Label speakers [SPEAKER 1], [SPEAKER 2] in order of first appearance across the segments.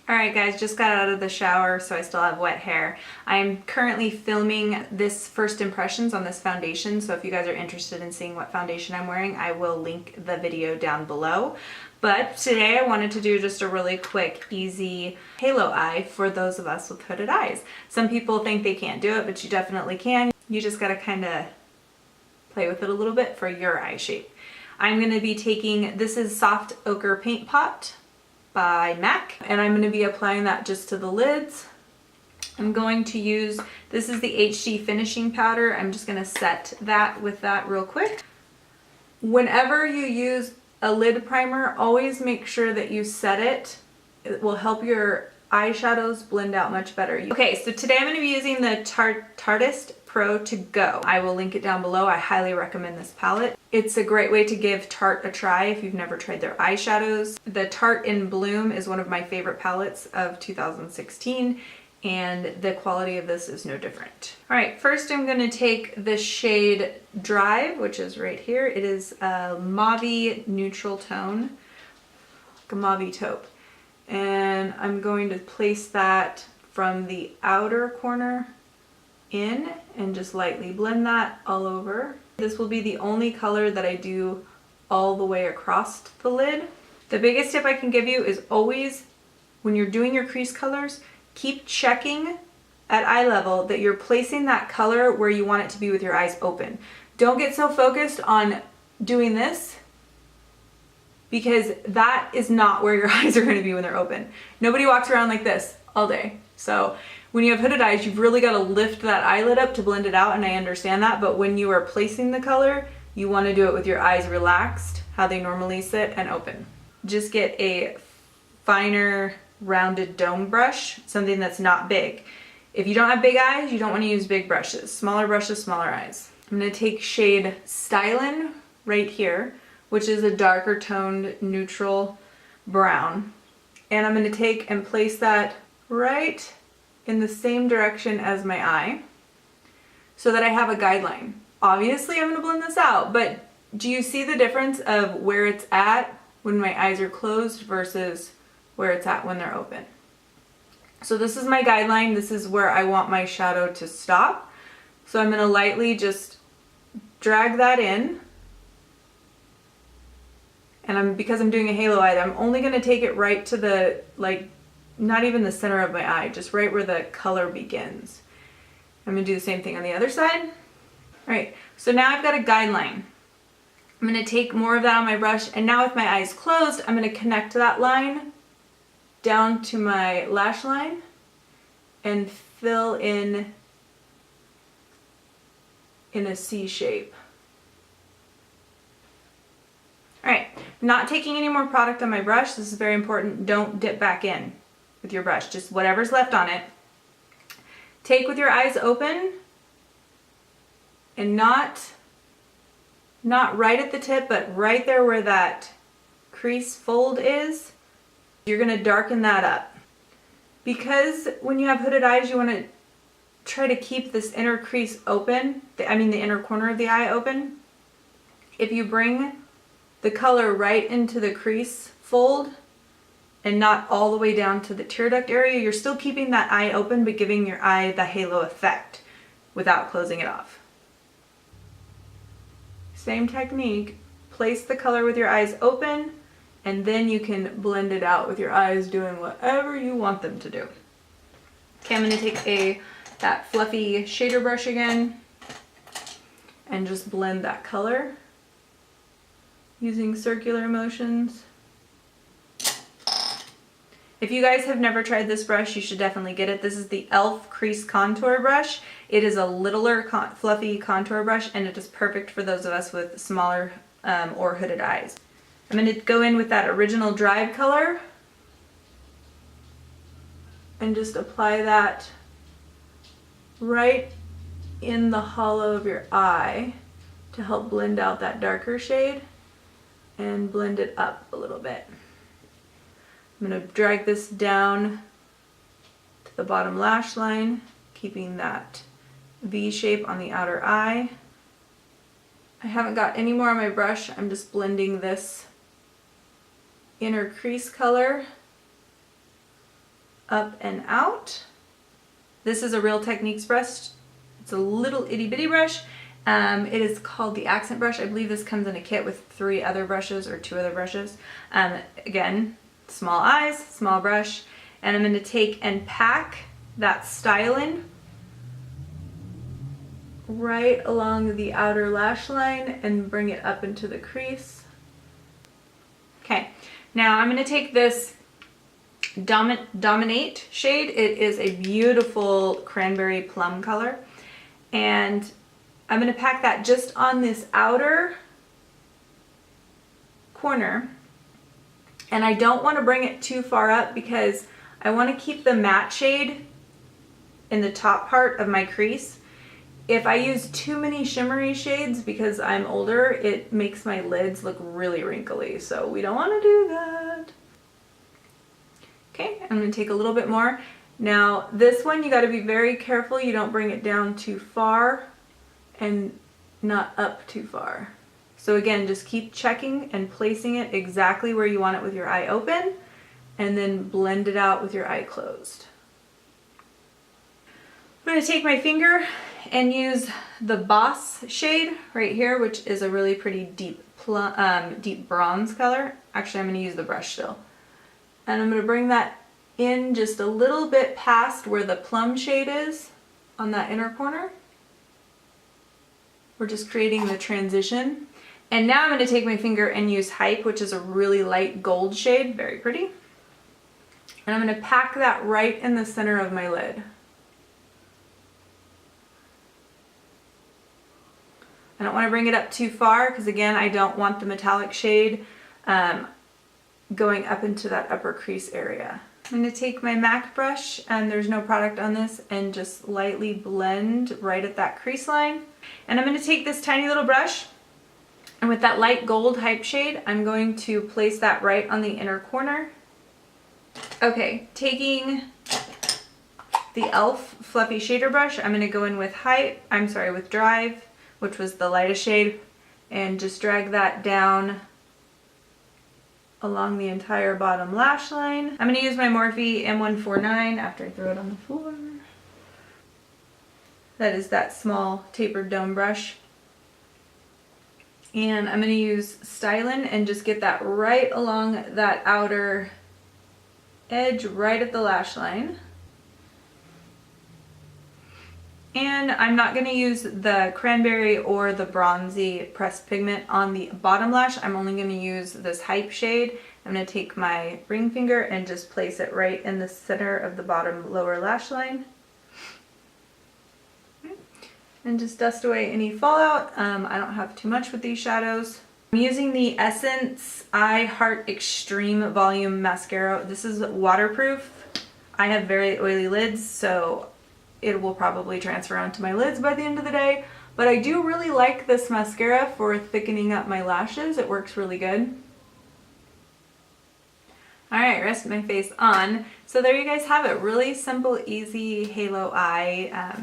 [SPEAKER 1] Alright guys, just got out of the shower, so I still have wet hair. I'm currently filming this first impressions on this foundation, so if you guys are interested in seeing what foundation I'm wearing, I will link the video down below. But today I wanted to do just a really quick, easy halo eye for those of us with hooded eyes. Some people think they can't do it, but you definitely can. You just gotta kind of play with it a little bit for your eye shape. I'm gonna be taking, this is Soft Ochre Paint Pot by MAC, and I'm going to be applying that just to the lids. I'm going to use, this is the HD finishing powder. I'm just going to set that with that real quick. Whenever you use a lid primer, always make sure that you set it. It will help your eyeshadows blend out much better. Okay, so today I'm going to be using the Tartiest Pro To Go. I will link it down below. I highly recommend this palette. It's a great way to give Tarte a try if you've never tried their eyeshadows. The Tarte in Bloom is one of my favorite palettes of 2016, and the quality of this is no different. All right, first I'm going to take the shade Drive, which is right here. It is a mauve neutral tone, like a mauve taupe. And I'm going to place that from the outer corner in and just lightly blend that all over. This will be the only color that I do all the way across the lid. The biggest tip I can give you is always, when you're doing your crease colors, keep checking at eye level that you're placing that color where you want it to be with your eyes open. Don't get so focused on doing this, because that is not where your eyes are going to be when they're open. Nobody walks around like this all day. So when you have hooded eyes, you've really got to lift that eyelid up to blend it out, and I understand that, but when you are placing the color, you want to do it with your eyes relaxed, how they normally sit, and open. Just get a finer rounded dome brush, something that's not big. If you don't have big eyes, you don't want to use big brushes. Smaller brushes, smaller eyes. I'm going to take shade Stylin right here, which is a darker toned neutral brown. And I'm going to take and place that right in the same direction as my eye so that I have a guideline. Obviously I'm going to blend this out, but do you see the difference of where it's at when my eyes are closed versus where it's at when they're open? So this is my guideline. This is where I want my shadow to stop. So I'm going to lightly just drag that in. And because I'm doing a halo eye, I'm only going to take it right to the, like, not even the center of my eye, just right where the color begins. I'm going to do the same thing on the other side. All right, so now I've got a guideline. I'm going to take more of that on my brush, and now with my eyes closed, I'm going to connect that line down to my lash line and fill in a C shape. All right, not taking any more product on my brush. This is very important. Don't dip back in with your brush, just whatever's left on it. Take with your eyes open and not right at the tip, but right there where that crease fold is. You're gonna darken that up. Because when you have hooded eyes, you wanna try to keep this inner crease open, the inner corner of the eye open. If you bring the color right into the crease fold and not all the way down to the tear duct area, you're still keeping that eye open but giving your eye the halo effect without closing it off. Same technique, place the color with your eyes open, and then you can blend it out with your eyes doing whatever you want them to do. Okay, I'm going to take that fluffy shader brush again and just blend that color using circular motions. If you guys have never tried this brush, you should definitely get it. This is the e.l.f. Crease Contour Brush. It is a littler fluffy contour brush, and it is perfect for those of us with smaller or hooded eyes. I'm going to go in with that original Drive color and just apply that right in the hollow of your eye to help blend out that darker shade and blend it up a little bit. I'm going to drag this down to the bottom lash line, keeping that V shape on the outer eye. I haven't got any more on my brush. I'm just blending this inner crease color up and out. This is a Real Techniques brush. It's a little itty bitty brush. It is called the accent brush. I believe this comes in a kit with 3 other brushes or 2 other brushes. Again, small eyes, small brush, and I'm going to take and pack that styling right along the outer lash line and bring it up into the crease. Okay, now I'm going to take this Dominate shade. It is a beautiful cranberry plum color, and I'm going to pack that just on this outer corner, and I don't want to bring it too far up because I want to keep the matte shade in the top part of my crease. If I use too many shimmery shades because I'm older, it makes my lids look really wrinkly, so we don't want to do that. Okay, I'm going to take a little bit more. Now this one you got to be very careful you don't bring it down too far and not up too far. So again, just keep checking and placing it exactly where you want it with your eye open, and then blend it out with your eye closed. I'm going to take my finger and use the Boss shade right here, which is a really pretty deep bronze color. Actually, I'm going to use the brush still. And I'm going to bring that in just a little bit past where the plum shade is on that inner corner. We're just creating the transition. And now I'm going to take my finger and use Hype, which is a really light gold shade, very pretty. And I'm going to pack that right in the center of my lid. I don't want to bring it up too far because again, I don't want the metallic shade going up into that upper crease area. I'm going to take my MAC brush, and there's no product on this, and just lightly blend right at that crease line. And I'm going to take this tiny little brush, and with that light gold Hype shade, I'm going to place that right on the inner corner. Okay, taking the e.l.f. fluffy shader brush, I'm going to go in with with Drive, which was the lightest shade, and just drag that down along the entire bottom lash line. I'm going to use my Morphe M149 after I throw it on the floor. That is that small tapered dome brush. And I'm going to use Stylin' and just get that right along that outer edge right at the lash line. And I'm not going to use the cranberry or the bronzy pressed pigment on the bottom lash. I'm only going to use this Hype shade. I'm going to take my ring finger and just place it right in the center of the bottom lower lash line. And just dust away any fallout. I don't have too much with these shadows. I'm using the Essence I Heart Extreme Volume Mascara. This is waterproof. I have very oily lids, so it will probably transfer onto my lids by the end of the day, but I do really like this mascara for thickening up my lashes. It works really good. Alright, rest my face on. So there you guys have it. Really simple, easy halo eye,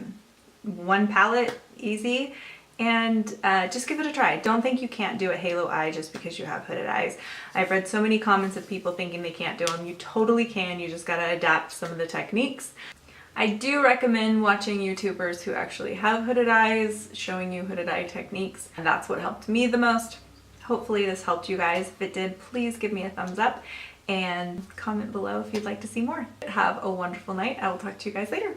[SPEAKER 1] one palette, easy, and just give it a try. Don't think you can't do a halo eye just because you have hooded eyes. I've read so many comments of people thinking they can't do them. You totally can. You just gotta adapt some of the techniques. I do recommend watching YouTubers who actually have hooded eyes, showing you hooded eye techniques, and that's what helped me the most. Hopefully this helped you guys. If it did, please give me a thumbs up and comment below if you'd like to see more. Have a wonderful night. I will talk to you guys later.